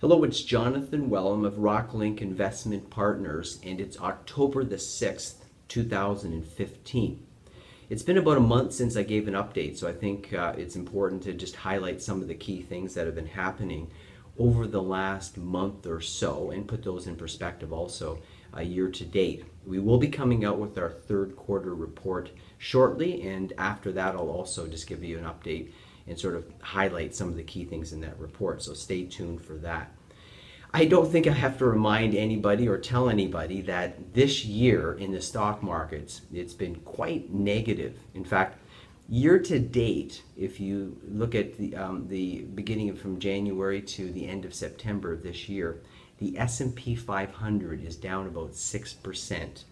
Hello, it's Jonathan Wellham of Rocklinc Investment Partners, and it's October the 6th, 2015. It's been about a month since I gave an update, so I think it's important to just highlight some of the key things that have been happening over the last month or so and put those in perspective also year to date. We will be coming out with our third quarter report shortly, and after that I'll also just give you an update and sort of highlight some of the key things in that report, so stay tuned for that. I don't think I have to remind anybody or tell anybody that this year in the stock markets, it's been quite negative. In fact, year to date, if you look at the beginning from January to the end of September of this year, the S&P 500 is down about 6%.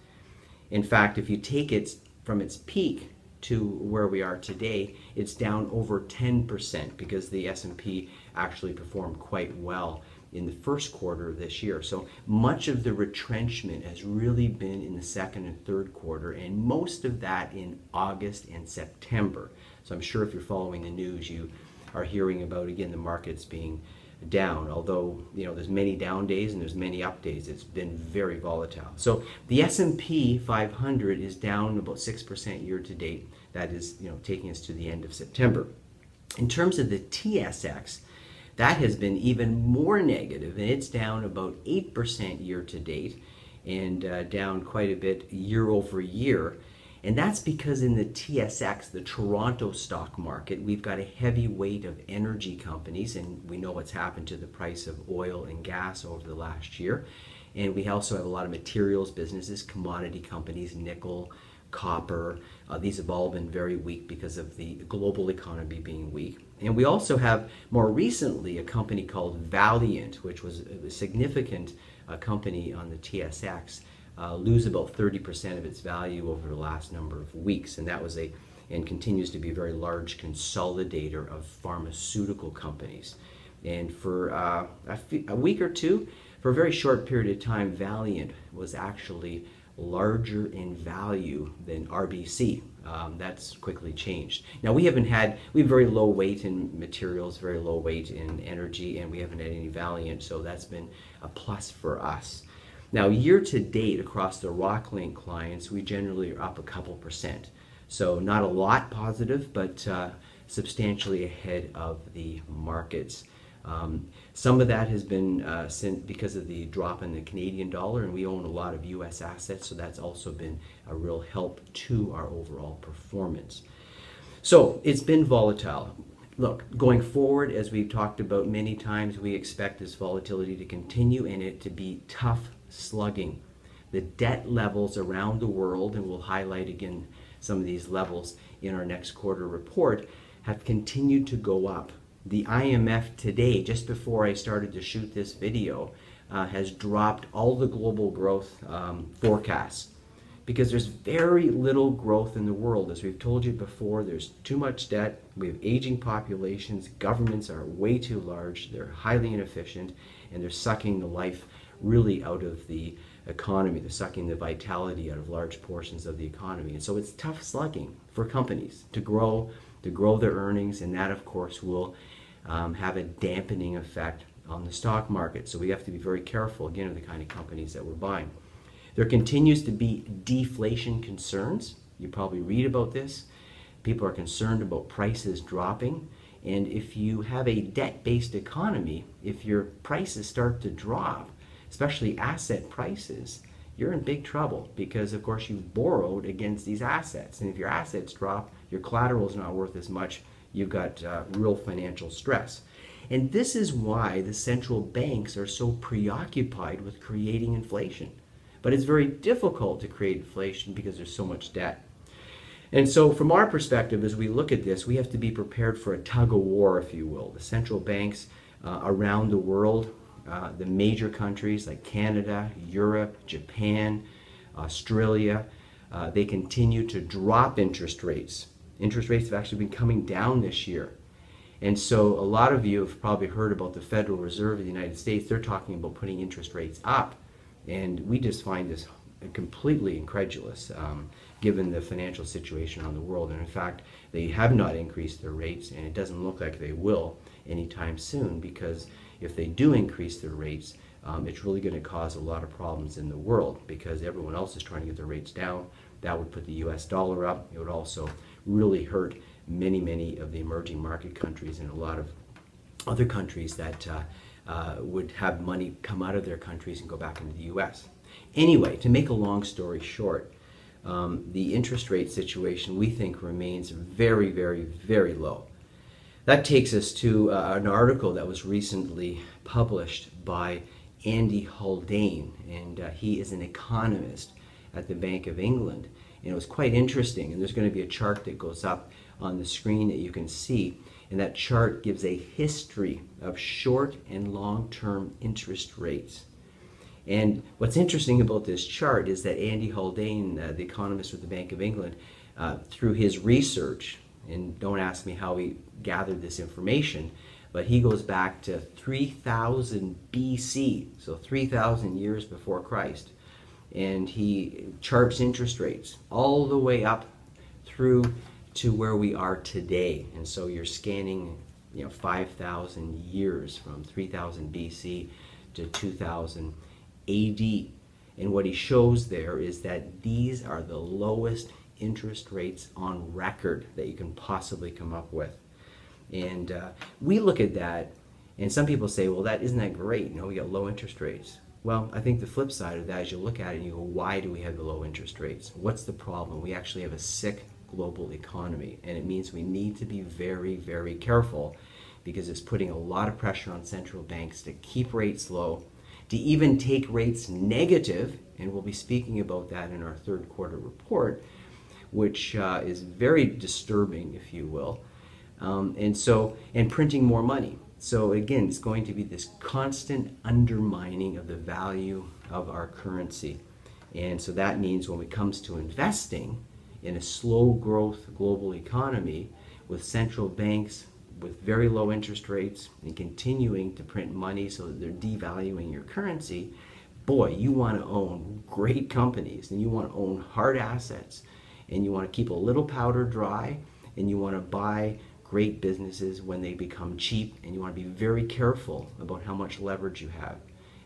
In fact, if you take it from its peak to where we are today, it's down over 10% because the S&P actually performed quite well in the first quarter of this year. So much of the retrenchment has really been in the second and third quarter, and most of that in August and September. So I'm sure if you're following the news, you are hearing about, again, the markets being down. Although, there's many down days and there's many up days. It's been very volatile. So the S&P 500 is down about 6% year to date. That is, taking us to the end of September. In terms of the TSX, that has been even more negative, and it's down about 8% year to date and down quite a bit year over year. And that's because in the TSX, the Toronto stock market, we've got a heavy weight of energy companies, and we know what's happened to the price of oil and gas over the last year. And we also have a lot of materials businesses, commodity companies, nickel, copper. These have all been very weak because of the global economy being weak. And we also have more recently a company called Valiant, which was a significant company on the TSX, lose about 30% of its value over the last number of weeks. And that was and continues to be a very large consolidator of pharmaceutical companies. And for a week or two, for a very short period of time, Valiant was actually larger in value than RBC. That's quickly changed. Now we have very low weight in materials, very low weight in energy, and we haven't had any Valiant, so that's been a plus for us. Now year to date across the Rocklinc clients, we generally are up a couple percent. So not a lot positive, but substantially ahead of the markets. Some of that has been because of the drop in the Canadian dollar, and we own a lot of U.S. assets, so that's also been a real help to our overall performance. So it's been volatile. Look, going forward, as we've talked about many times, we expect this volatility to continue and it to be tough slugging. The debt levels around the world, and we'll highlight again some of these levels in our next quarter report, have continued to go up. The IMF today, just before I started to shoot this video, has dropped all the global growth forecasts because there's very little growth in the world. As we've told you before, there's too much debt, we have aging populations, governments are way too large, they're highly inefficient, and they're sucking the life really out of the economy. They're sucking the vitality out of large portions of the economy. And so it's tough slugging for companies to grow their earnings, and that of course will have a dampening effect on the stock market. So we have to be very careful, again, of the kind of companies that we're buying. There continues to be deflation concerns. You probably read about this. People are concerned about prices dropping. And if you have a debt-based economy, if your prices start to drop, especially asset prices, you're in big trouble because, of course, you've borrowed against these assets. And if your assets drop, your collateral is not worth as much. You've got real financial stress. And this is why the central banks are so preoccupied with creating inflation. But it's very difficult to create inflation because there's so much debt. And so from our perspective, as we look at this, we have to be prepared for a tug of war, if you will. The central banks around the world, the major countries like Canada, Europe, Japan, Australia, they continue to drop interest rates. Interest rates have actually been coming down this year. And so a lot of you have probably heard about the Federal Reserve of the United States. They're talking about putting interest rates up. And we just find this completely incredulous given the financial situation around the world. And in fact, they have not increased their rates, and it doesn't look like they will. anytime soon, because if they do increase their rates, it's really going to cause a lot of problems in the world, because everyone else is trying to get their rates down. That would put the US dollar up. It would also really hurt many of the emerging market countries and a lot of other countries that would have money come out of their countries and go back into the US. Anyway, to make a long story short, the interest rate situation we think remains very low. That takes us to an article that was recently published by Andy Haldane, and he is an economist at the Bank of England. And it was quite interesting, and there's going to be a chart that goes up on the screen that you can see, and that chart gives a history of short and long-term interest rates. And what's interesting about this chart is that Andy Haldane, the economist with the Bank of England, through his research, and don't ask me how he gathered this information, but he goes back to 3000 BC, so 3,000 years before Christ, and he charts interest rates all the way up through to where we are today. And so you're scanning 5,000 years from 3000 BC to 2000 AD. And what he shows there is that these are the lowest interest rates on record that you can possibly come up with. And we look at that, and some people say, well, isn't that great? We got low interest rates. Well, I think the flip side of that is you look at it and you go, why do we have the low interest rates? What's the problem? We actually have a sick global economy, and it means we need to be very careful, because it's putting a lot of pressure on central banks to keep rates low, to even take rates negative, and we'll be speaking about that in our third quarter report, which is very disturbing, if you will, and printing more money. So again, it's going to be this constant undermining of the value of our currency. And so that means when it comes to investing in a slow growth global economy with central banks with very low interest rates and continuing to print money so that they're devaluing your currency, boy, you want to own great companies, and you want to own hard assets, and you want to keep a little powder dry, and you want to buy great businesses when they become cheap, and you want to be very careful about how much leverage you have.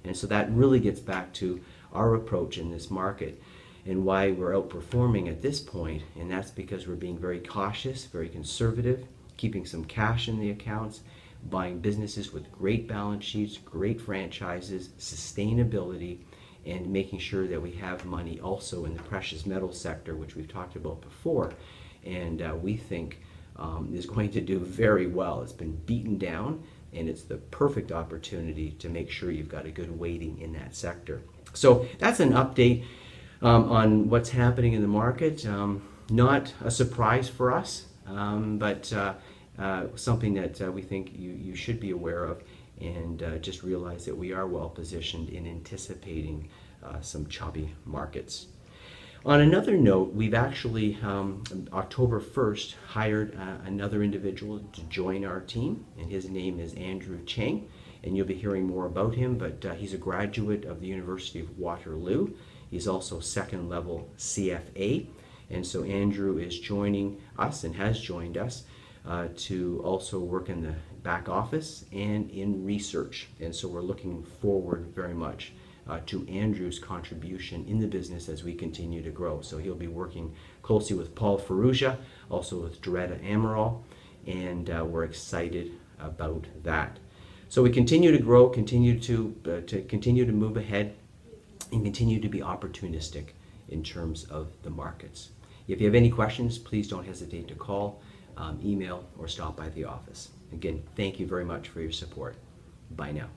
And so that really gets back to our approach in this market and why we're outperforming at this point, and that's because we're being very cautious, very conservative, keeping some cash in the accounts, buying businesses with great balance sheets, great franchises, sustainability, and making sure that we have money also in the precious metal sector, which we've talked about before, and we think is going to do very well. It's been beaten down, and it's the perfect opportunity to make sure you've got a good weighting in that sector. So that's an update on what's happening in the market. Not a surprise for us, but something that we think you should be aware of, and just realize that we are well positioned in anticipating some choppy markets. On another note, we've actually, October 1st, hired another individual to join our team, and his name is Andrew Chang, and you'll be hearing more about him, but he's a graduate of the University of Waterloo. He's also second level CFA, and so Andrew is joining us and has joined us to also work in the back office and in research, and so we're looking forward very much to Andrew's contribution in the business as we continue to grow. So he'll be working closely with Paul Ferrugia, also with Doretta Amaral, and we're excited about that. So we continue to grow, continue to move ahead, and continue to be opportunistic in terms of the markets. If you have any questions, please don't hesitate to call, email, or stop by the office. Again, thank you very much for your support. Bye now.